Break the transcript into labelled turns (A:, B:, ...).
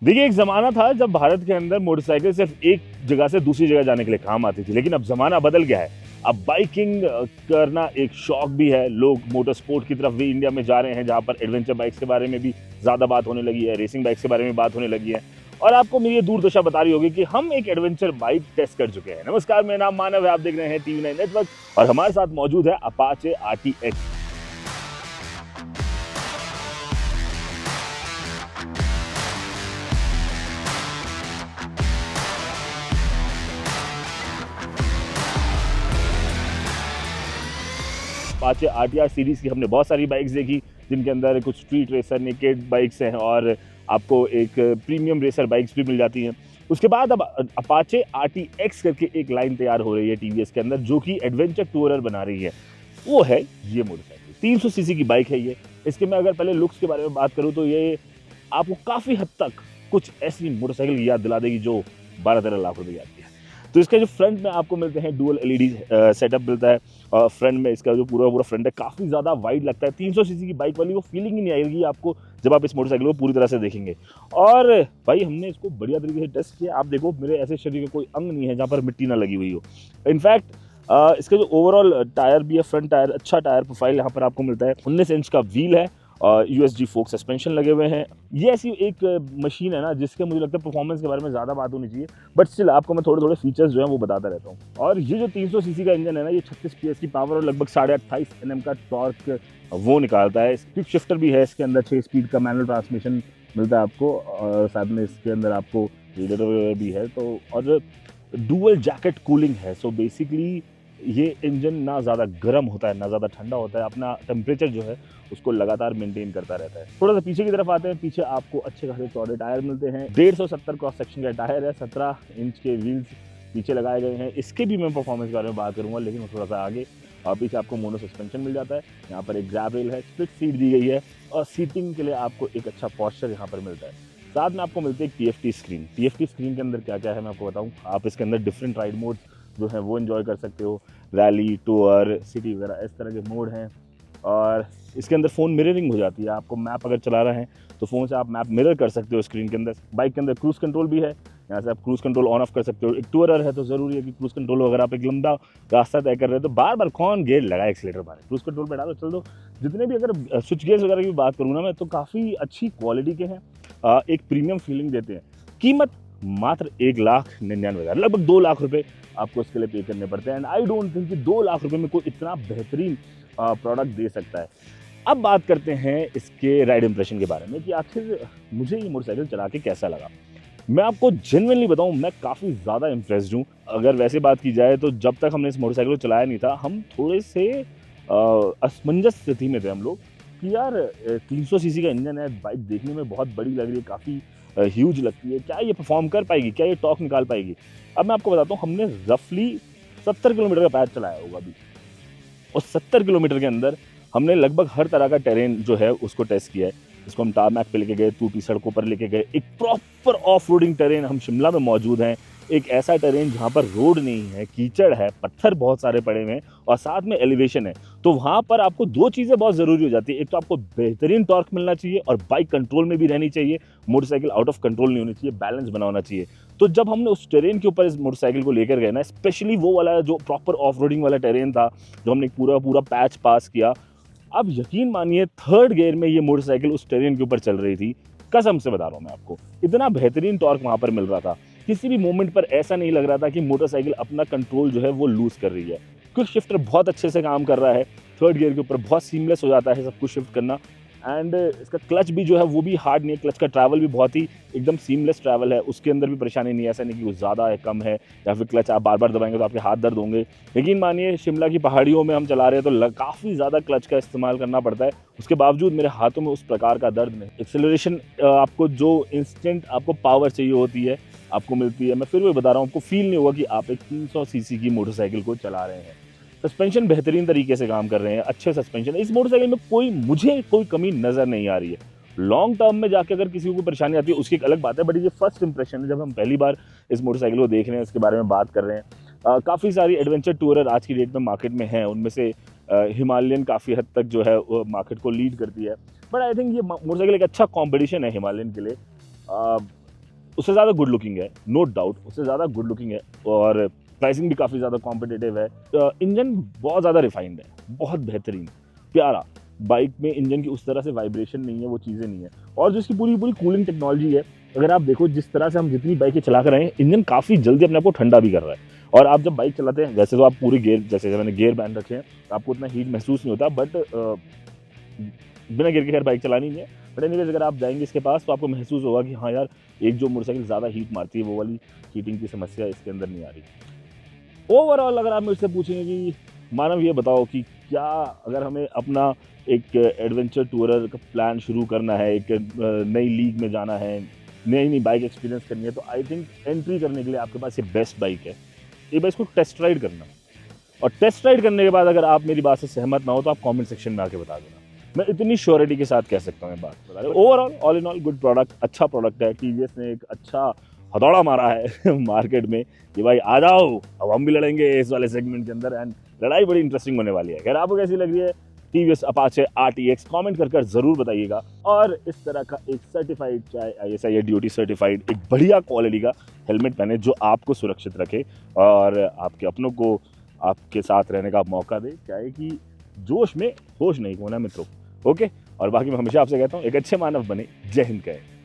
A: देखिए, एक ज़माना था जब भारत के अंदर मोटरसाइकिल सिर्फ एक जगह से दूसरी जगह जाने के लिए काम आती थी, लेकिन अब ज़माना बदल गया है। अब बाइकिंग करना एक शौक भी है, लोग मोटर स्पोर्ट की तरफ भी इंडिया में जा रहे हैं, जहाँ पर एडवेंचर बाइक्स के बारे में भी ज़्यादा बात होने लगी है, रेसिंग बाइक्स के बारे में बात होने लगी है। और आपको मेरी ये दूरदशा बता रही होगी कि हम एक एडवेंचर बाइक टेस्ट कर चुके हैं। नमस्कार, मेरा नाम मानव है, आप देख रहे हैं टीवी 9 नेटवर्क और हमारे साथ मौजूद है Apache RTX। Apache RTR series की हमने बहुत सारी बाइक्स देखी, जिनके अंदर कुछ स्ट्रीट रेसर, नेकेड बाइक्स हैं और आपको एक प्रीमियम रेसर बाइक्स भी मिल जाती हैं। उसके बाद अब अपाचे RTX करके एक लाइन तैयार हो रही है टीवीएस के अंदर, जो कि एडवेंचर टूरर बना रही है। वो है ये मोटरसाइकिल, 300 सीसी की बाइक है ये। इसके मैं अगर पहले लुक्स के बारे में बात करूँ तो ये आपको काफ़ी हद तक कुछ ऐसी मोटरसाइकिल की याद दिला देगी जो 12-13 लाख रुपए की आती है। तो इसका जो फ्रंट में आपको मिलते हैं डुअल LED सेटअप मिलता है और फ्रंट में इसका जो पूरा फ्रंट है काफ़ी ज़्यादा वाइड लगता है। 300 सीसी की बाइक वाली वो फीलिंग ही नहीं आएगी आपको जब आप इस मोटरसाइकिल को पूरी तरह से देखेंगे। और भाई हमने इसको बढ़िया तरीके से टेस्ट किया। आप देखो, मेरे ऐसे शरीर का कोई अंग नहीं है जहाँ पर मिट्टी ना लगी हुई हो। इनफैक्ट इसका जो ओवरऑल टायर भी है, फ्रंट टायर, अच्छा टायर प्रोफाइल यहाँ पर आपको मिलता है। 19 इंच का व्हील है और USG फोक सस्पेंशन लगे हुए हैं। ये ऐसी एक मशीन है ना जिसके मुझे लगता है परफॉर्मेंस के बारे में ज़्यादा बात होनी चाहिए, बट स्टिल आपको मैं थोड़े फीचर्स जो है वो बताता रहता हूँ। और ये जो 300 सीसी का इंजन है ना, ये 36 PS की पावर और लगभग 28.5 Nm का टॉर्क वो निकालता है। क्विक शिफ्टर भी है इसके अंदर, 6 स्पीड का मैनुअल ट्रांसमिशन मिलता है आपको और साथ में इसके अंदर आपको रेडिएटर भी है। तो और डुअल जैकेट कूलिंग है। सो बेसिकली ये इंजन ना ज़्यादा गर्म होता है ना ज़्यादा ठंडा होता है, अपना टेम्परेचर जो है उसको लगातार मेंटेन करता रहता है। थोड़ा सा पीछे की तरफ आते हैं। पीछे आपको अच्छे खासे चौड़े टायर मिलते हैं। 150-70 क्रॉस सेक्शन का टायर है। 17 इंच के व्हील्स पीछे लगाए गए हैं। इसके भी मैं परफॉर्मेंस के बारे में बात करूंगा, लेकिन थोड़ा सा आगे। और पीछे आपको मोनो सस्पेंशन मिल जाता है। यहाँ पर एक ग्रैब रेल है, स्प्लिट सीट दी गई है और सीटिंग के लिए आपको एक अच्छा पॉस्चर यहाँ पर मिलता है। साथ में आपको मिलती है TFT स्क्रीन। TFT स्क्रीन के अंदर क्या क्या है मैं आपको बताऊँ। आप इसके अंदर डिफरेंट राइड मोड्स जो है वो एंजॉय कर सकते हो। रैली, टूर, सिटी वगैरह इस तरह के मोड हैं। और इसके अंदर फ़ोन मिररिंग हो जाती है। आपको मैप अगर चला रहे हैं तो फ़ोन से आप मैप मिरर कर सकते हो स्क्रीन के अंदर। बाइक के अंदर क्रूज़ कंट्रोल भी है, यहाँ से आप क्रूज़ कंट्रोल ऑन ऑफ कर सकते हो। एक टूरर है तो ज़रूरी है कि क्रूज़ कंट्रोल, अगर आप एक लंबा रास्ता तय कर रहे हो तो बार बार कौन गियर लगाए, एक्सीलेटर मारे, क्रूज़ कंट्रोल पे डालो, चल दो। जितने भी अगर स्विच गियर्स वगैरह की बात करूँ ना मैं, तो काफ़ी अच्छी क्वालिटी के हैं। एक प्रीमियम फीलिंग देते हैं। कीमत मात्र 1,99,000, लगभग 2 लाख रुपए आपको इसके लिए पे करने पड़ते हैं। एंड आई डोंट थिंक कि 2 लाख रुपए में कोई इतना बेहतरीन प्रोडक्ट दे सकता है। अब बात करते हैं इसके राइड इंप्रेशन के बारे में कि आखिर मुझे ये मोटरसाइकिल चला के कैसा लगा। मैं आपको जेन्युइनली बताऊं, मैं काफ़ी ज़्यादा इम्प्रेस्ड हूँ। अगर वैसे बात की जाए तो जब तक हमने इस मोटरसाइकिल को चलाया नहीं था, हम थोड़े से असमंजस स्थिति में थे हम लोग कि यार 300 सीसी का इंजन है, बाइक देखने में बहुत बड़ी लग रही है, काफ़ी ह्यूज लगती है, क्या ये परफॉर्म कर पाएगी, क्या ये टॉर्क निकाल पाएगी। अब मैं आपको बताता हूँ, हमने रफली 70 किलोमीटर का पैच चलाया होगा अभी, और 70 किलोमीटर के अंदर हमने लगभग हर तरह का टेरेन जो है उसको टेस्ट किया है। इसको हम टारमैक पे लेके गए, टूटी सड़कों पर लेके गए, एक प्रॉपर ऑफ रोडिंग टेरेन। हम शिमला में मौजूद हैं, एक ऐसा टेरेन जहाँ पर रोड नहीं है, कीचड़ है, पत्थर बहुत सारे पड़े हुए हैं और साथ में एलिवेशन है। तो वहाँ पर आपको दो चीज़ें बहुत ज़रूरी हो जाती है। एक तो आपको बेहतरीन टॉर्क मिलना चाहिए और बाइक कंट्रोल में भी रहनी चाहिए। मोटरसाइकिल आउट ऑफ कंट्रोल नहीं होनी चाहिए, बैलेंस बना होना चाहिए। तो जब हमने उस टेरेन के ऊपर इस मोटरसाइकिल को लेकर गए ना, स्पेशली वो वाला जो प्रॉपर ऑफ रोडिंग वाला टेरेन था, जो हमने पूरा पैच पास किया, अब यकीन मानिए थर्ड गियर में ये मोटरसाइकिल उस टेरेन के ऊपर चल रही थी। कसम से बता रहा हूँ मैं आपको, इतना बेहतरीन टॉर्क वहाँ पर मिल रहा था। किसी भी मोमेंट पर ऐसा नहीं लग रहा था कि मोटरसाइकिल अपना कंट्रोल जो है वो लूज कर रही है। क्विक शिफ्टर बहुत अच्छे से काम कर रहा है। थर्ड गियर के ऊपर बहुत सीमलेस हो जाता है सब कुछ शिफ्ट करना। एंड इसका क्लच भी जो है वो भी हार्ड नहीं है। क्लच का ट्रैवल भी बहुत ही एकदम सीमलेस ट्रैवल है, उसके अंदर भी परेशानी नहीं है। ऐसा नहीं कि वो ज़्यादा है, कम है, या फिर क्लच आप बार बार दबाएंगे तो आपके हाथ दर्द होंगे। यकीन मानिए शिमला की पहाड़ियों में हम चला रहे हैं तो काफ़ी ज़्यादा क्लच का इस्तेमाल करना पड़ता है। उसके बावजूद मेरे हाथों में उस प्रकार का दर्द नहीं। एक्सेलरेशन आपको जो इंस्टेंट आपको पावर चाहिए होती है आपको मिलती है। मैं फिर भी बता रहा हूँ, आपको फील नहीं होगा कि आप एक 300 सीसी की मोटरसाइकिल को चला रहे हैं। सस्पेंशन बेहतरीन तरीके से काम कर रहे हैं, अच्छे सस्पेंशन है। इस मोटरसाइकिल में मुझे कोई कमी नज़र नहीं आ रही है। लॉन्ग टर्म में जाके अगर किसी को परेशानी आती है उसकी एक अलग बात है, बट ये फर्स्ट इंप्रेशन है जब हम पहली बार इस मोटरसाइकिल को देख रहे हैं, इसके बारे में बात कर रहे हैं। काफ़ी सारी एडवेंचर टूरर आज की डेट में मार्केट में हैं, उनमें से हिमालयन काफ़ी हद तक जो है वो मार्केट को लीड करती है। बट आई थिंक ये मोटरसाइकिल एक अच्छा कॉम्पिटिशन है हिमालयन के लिए। उससे ज़्यादा गुड लुकिंग है, नो डाउट उससे ज़्यादा गुड लुकिंग है, और प्राइसिंग भी काफ़ी ज़्यादा कॉम्पिटिटिव है। इंजन बहुत ज़्यादा रिफाइंड है, बहुत बेहतरीन, प्यारा। बाइक में इंजन की उस तरह से वाइब्रेशन नहीं है, वो चीज़ें नहीं है। और जो इसकी पूरी पूरी कूलिंग टेक्नोलॉजी है, अगर आप देखो जिस तरह से हम जितनी बाइकें चला कर रहे हैं, इंजन काफ़ी जल्दी अपने आप को ठंडा भी कर रहा है। और आप जब बाइक चलाते हैं, वैसे तो आप पूरे गियर, जैसे मैंने गियर बैंड रखे हैं, आपको उतना हीट महसूस नहीं होता, बट बिना गियर के खैर बाइक चलानी नहीं है। बट एनीवेज अगर आप जाएंगे इसके पास तो आपको महसूस होगा कि हाँ यार, एक जो मोटरसाइकिल ज़्यादा हीट मारती है, वो वाली हीटिंग की समस्या इसके अंदर नहीं आ रही। ओवरऑल अगर आप मुझसे पूछेंगे कि मानव ये बताओ कि क्या अगर हमें अपना एक एडवेंचर टूरर का प्लान शुरू करना है, एक नई लीग में जाना है, नई नई बाइक एक्सपीरियंस करनी है, तो आई थिंक एंट्री करने के लिए आपके पास ये बेस्ट बाइक है। ये बाइक को टेस्ट राइड करना, और टेस्ट राइड करने के बाद अगर आप मेरी बात से सहमत ना हो तो आप कमेंट सेक्शन में आके बता देना। मैं इतनी श्योरिटी के साथ कह सकता हूँ ये बात बता रहा हूँ। Overall all in all good product, अच्छा प्रोडक्ट है। टीवीएस ने एक अच्छा हथौड़ा मारा है मार्केट में कि भाई आ जाओ, अब हम भी लड़ेंगे इस वाले सेगमेंट के अंदर, एंड लड़ाई बड़ी इंटरेस्टिंग होने वाली है। खैर आपको कैसी लग रही है टीवीएस अपाचे RTX, कमेंट कर जरूर बताइएगा। और इस तरह का एक सर्टिफाइड, चाहे ISI या DOT सर्टिफाइड, एक बढ़िया क्वालिटी का हेलमेट पहने जो आपको सुरक्षित रखे और आपके अपनों को आपके साथ रहने का मौका दे। क्या है कि जोश में होश नहीं खोना मित्रों। ओके, और बाकी मैं हमेशा आपसे कहता हूँ एक अच्छे मानव बने। जय हिंद कहे।